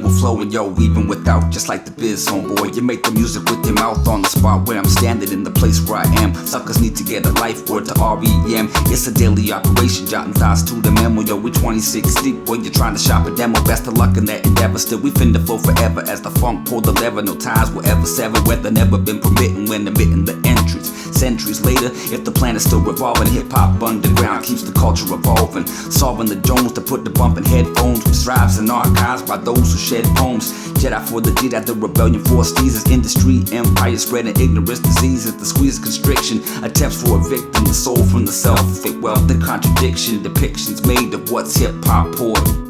will flow, and yo, even without, just like the biz, homeboy. You make the music with your mouth on the spot where I'm standing, in the place where I am. Suckers need to get a life, word to REM. It's a daily operation, jotting thoughts to the memo. Yo, we 26 deep when you're trying to shop a demo. Best of luck in that endeavor. Still, we finna flow forever as the funk pull the lever. No ties will ever sever. Weather never been permitting when admitting the entrance. Centuries later, if the planet's still revolving, hip-hop underground keeps the culture evolving. Solving the Jones to put the bump in headphones. Strives and archives by those who shed poems. Jedi for the Jedi, the rebellion for seasons. Industry, empire spreading ignorance, diseases. The squeeze constriction, attempts for a victim. The soul from the self, fake wealth, the contradiction. Depictions made of what's hip-hop portal.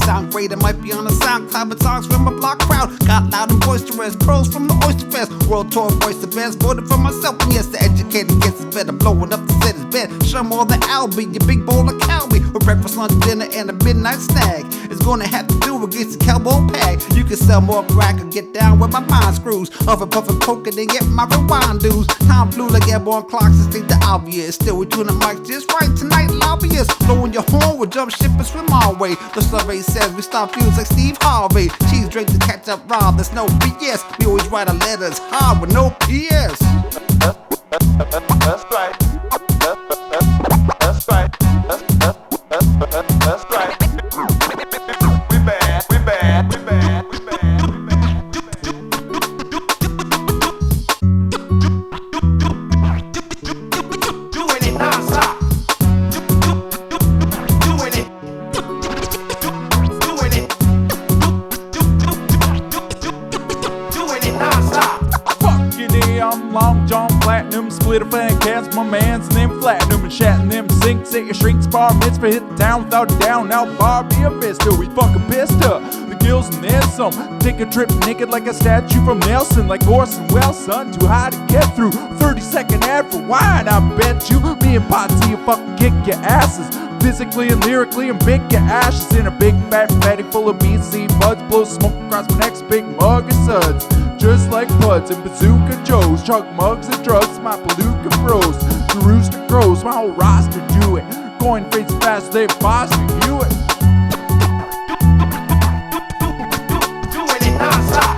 Sound great, it might be on a SoundCloud, but songs from a block crowd got loud and boisterous. Pros from the Oyster Fest, World Tour voice the best. Voted for myself, and yes, the educated gets his better. Blowing up the city's bed, show 'em all the Albie, your big bowl of Calbee, with breakfast, lunch, dinner, and a midnight snack. It's gonna have to do against the cowboy pack. You can sell more crack or get down with my mind screws. Huffing, puffing, poking, and get my rewind dues. Time flew like airborne clocks and state the obvious. Still, we doing the mics just right tonight, lobbyists. Blowing your horn with jump ship and swim our way. The survey says we start feuds like Steve Harvey. Cheese drink to catch up raw, there's no BS. We always write our letters hard with no PS. That's right. That's right. That's right. We bad. We bad. We bad. We bad. Doing it non-stop. Doing it. Doing it. Doing it non-stop. Fucking A, I'm Long John Platinum, splitter fan cats, my man's name Platinum, and shatting them sinks at your shrinks bar mitzvah, hit the town without a down, now Barbie a mister, we fucking pissed her, the gills and then some, take a trip naked like a statue from Nelson, like Orson Welles, son, too high to get through, 30-second ad for wine, I bet you, me and Potsy you fucking kick your asses, physically and lyrically, and big your ashes in a big fat fatty full of BC buds, blow smoke across my next big mug of suds. Just like Puds and Bazooka Joes, chug mugs and drugs, my palooka bros. The rooster grows, my whole roster do it. Going fades fast, they Boston Hewitt. Doing it non-stop.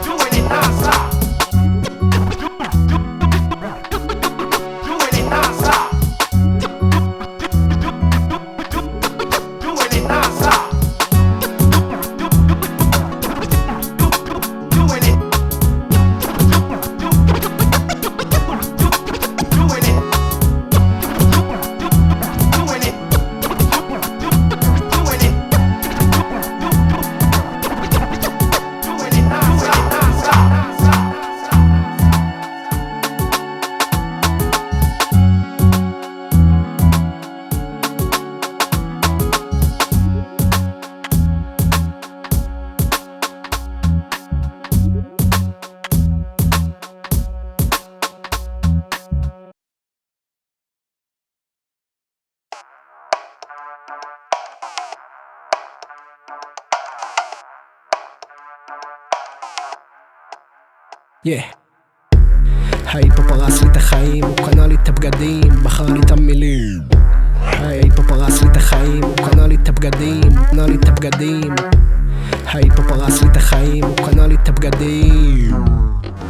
Doing it non-stop. Doing it non-stop. Doing it non-stop. היפו פרס לי את החיים, הוא קנה לי את הבגדים, בחר לי את המילים. היפו פרס לי את החיים, הוא קנה לי את הבגדים, קנה לי את הבגדים. היפו פרס לי את החיים, הוא קנה לי את הבגדים.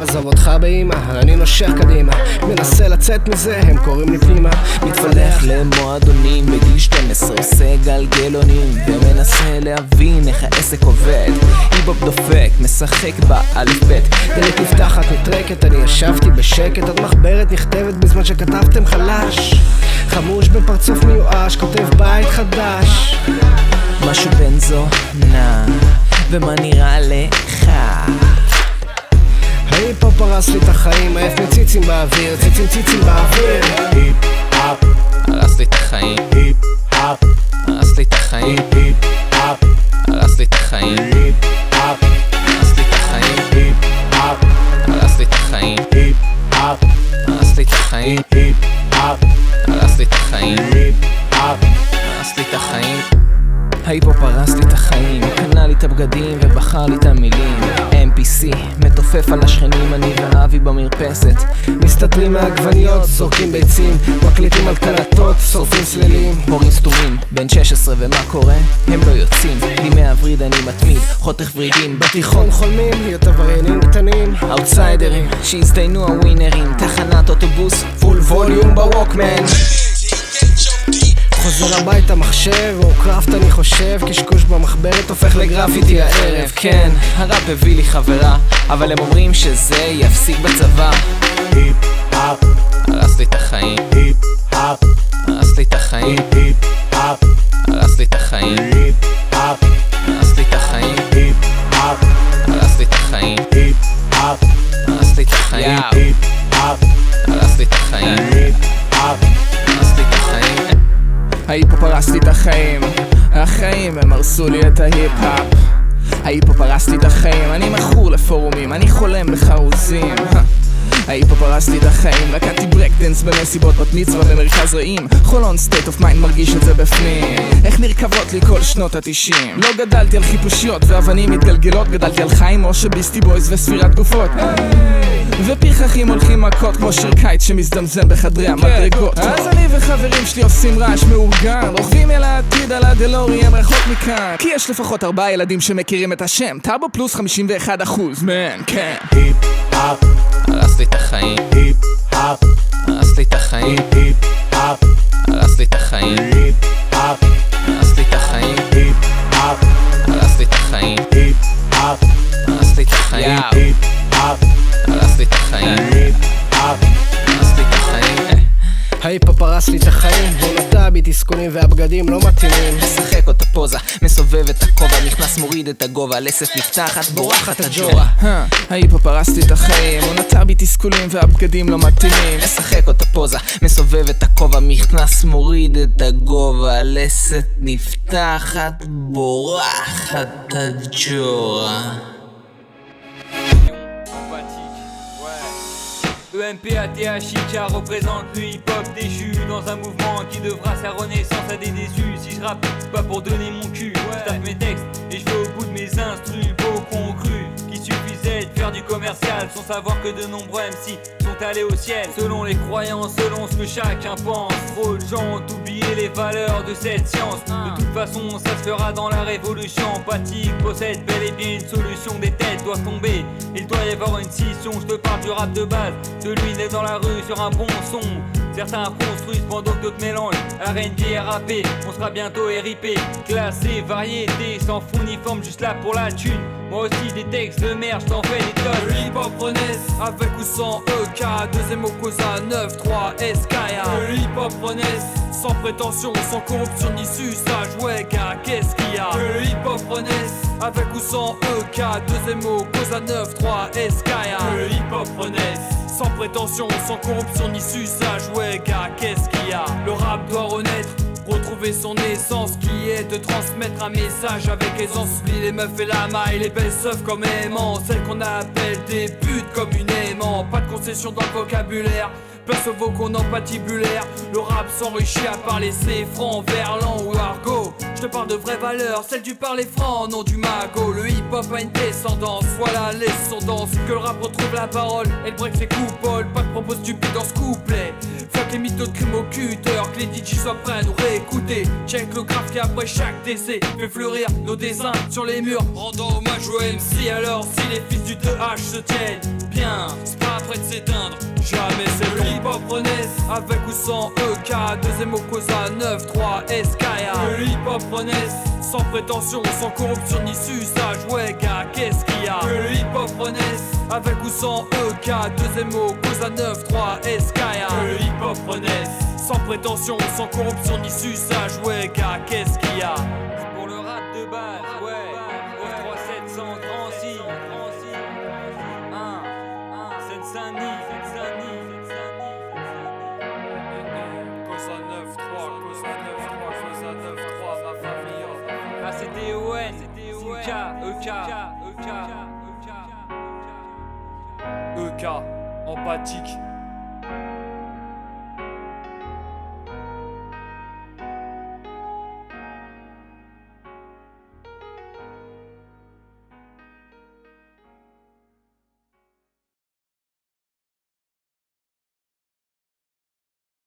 עזוב אותך באמא, אני נושך קדימה, מנסה לצאת מזה, הם קוראים לי פנימה. מתפלח למועדונים בגיל 12, עושה גלגלונים ומנסה להבין איך העסק עובד. היפ-הופ דופק, משחק באלף בית, דלת נפתחת נטרקת, אני ישבתי בשקט, עוד מחברת נכתבת בזמן שכתבתם חלש. חמוש בפרצוף מיואש, כותב בית חדש. משהו בן זונה, ומה נראה לך? היפ-הופ הרס לי את החיים, העף מציצים באוויר, ציצים באוויר. היפ-הופ הרס לי את החיים, היפ-הופ הרס לי את החיים, היפ-הופ הרס לי את החיים, היפ-הופ הרס לי את החיים, היפ-הופ הרס לי את החיים, היפ-הופ הרס הרס לי את החיים, הרס לי את החיים, הרס לי את החיים. ההיפ-הופ הרס לי את החיים, קנה לי את הבגדים ובחר לי את המילים. MPC, מתופף על השכנים, אני ואבי במרפסת, מסתתרים מהעגבניות, זורקים ביצים, מקליטים על קלטות, שורפים סלילים. הורים סתומים, בן 16 ומה קורה? הם לא יוצאים, בימי הווריד אני מתמיד, חותך ורידים. בתיכון חולמים להיות עבריינים קטנים, אאוטסיידרים, שהזדיינו הווינרים. תחנת אוטובוס, פול ווליום בווקמן. חוזר הביתה מחשב, או קראפט אני חושב, קשקוש במחברת הופך לגרפיטי הערב. כן, הראפ הביא לי חברה, אבל הם אומרים שזה יפסיק בצבא. היפ-הופ הרס לי את החיים, היפ-הופ הרס לי את החיים, היפ-הופ הרס לי את החיים, היפ-הופ הרס לי את החיים, היפ-הופ הרס לי את החיים, היפ-הופ הרס לי את החיים, היפ-הופ הרס לי את החיים, היפ-הופ הרס לי את החיים. ההיפ-הופ הרס לי את החיים, החיים הם הרסו לי את ההיפ-הופ. ההיפ-הופ הרס לי את החיים, אני מכור לפורומים, אני חולם בחרוזים. ההיפ-הופ הרס לי את החיים, רקדתי ברקדנס במסיבות בת מצווה במרכז רעים. חולון סטייט אוף מיינד מרגיש את זה בפנים, איך נרכבות לי כל שנות ה-90. לא גדלתי על חיפושיות ואבנים מתגלגלות, גדלתי על חיים משה ביסטי בויז וספירת גופות, ופרחחים הולכים מכות כמו שיר קיץ שמזדמזם בחדרי המדרגות. אז אני וחברים שלי עושים רעש מאורגן, רוכבים אל העתיד על הדלוריאן רחוק מכאן, כי יש לפחות 4 ילדים שמכירים את השם טאבו פלוס 51%, מן, כן. היפ-הופ הרס לי את החיים, היפ-הופ הרס לי את החיים, היפ-הופ הרס לי את החיים, היפ-הופ הרס לי את החיים, היפ-הופ הרס לי את החיים, היפ-הופ הרס לי את החיים, היפ-הופ הרס לי את החיים, היפ-הופ הרס לי את החיים. ההיפ-הופ הרס לי את החיים, בולטה בי תסכולים והבגדים לא מתאימים. משחק אותה פוזה, מסובב את הכובע, נכנס מוריד את הגובה, לסת נפתחת, בורחת הג'ורה. ההיפ-הופ הרס לי את החיים, עונתה בי תסכולים והבגדים לא מתאימים. משחק אותה פוזה, מסובב את הכובע, נכנס מוריד את הגובה, לסת נפתחת, בורחת הג'ורה. EMPATHIK représente le hip-hop déchu dans un mouvement qui devra sa renaissance à des déçus. Si je rappe, c'est pas pour donner mon cul, je tape mes textes et je vais au bout de mes instrus. Beaucoup ont cru qu'il suffisait de faire du commercial sans savoir que de nombreux MC sont allés au ciel selon les croyances, selon ce que chacun pense. Trop de gens ont oublié les valeurs de cette science. De toute façon ça se fera dans la révolution. Empathique possède bel et bien une solution. Des têtes doivent tomber, il doit y avoir une scission. Je te parle du rap de base, celui né dans la rue sur un bon son. Certains construisent pendant que d'autres mélangent R&B et RAP. On sera bientôt RIP, classé, variété, sans fond ni forme, juste là pour la thune. Moi aussi des textes de merde, j't'en fais des tonnes. Le hip-hop renaisse avec ou sans EK, deuxième Okoza 9-3 SKA. Le hip-hop renaisse sans prétention, sans corruption ni suçage, ouais gars, qu'est-ce qu'il y a? Le hip-hop renaisse avec ou sans EK, deuxième Okoza 9-3 SKA. Le hip-hop renaisse sans prétention, sans corruption ni suçage, ouais gars, qu'est-ce qu'il y a? Le rap doit renaître, retrouver son essence qui est de transmettre un message avec aisance. Oublie les meufs et la maille, les belles seufs comme aimants, celles qu'on appelle des putes communément. Pas de concession dans le vocabulaire, place aux vocaux non patibulaires. Le rap s'enrichit à parler ses francs, verlan ou argot. Je te parle de vraies valeurs, celles du parler franc, non du magot. Le hip-hop a une descendance, voilà l'essence. Que le rap retrouve la parole, et le break ses coupoles. Pas de propos stupides dans ce couplet. Fuck les mythos de crime au cutter, que les DJ soient prêts à nous réécouter. Check le graphe qui après chaque décès fait fleurir nos dessins sur les murs, rendant hommage au MC. Alors si les fils du 2H se tiennent bien, c'est pas prêt de s'éteindre, jamais c'est le hip-hop renaisse avec ou sans EK, deuxième Okoza 9-3 SKA. Le hip-hop renaisse sans prétention, sans corruption ni suçage, ouais gars, qu'est-ce qu'il y a? Le hip-hop renaisse avec ou sans EK, deuxième Okoza 9-3 SKA. Le hip-hop renaisse sans prétention, sans corruption ni suçage, ouais gars, qu'est-ce qu'il y a? Pour le rap de base, ouais, au 3700 Drancy, Seine-Saint-Denis, Cosa 9-3, ma famille. Ah c'était ON, EK. EK, empathique.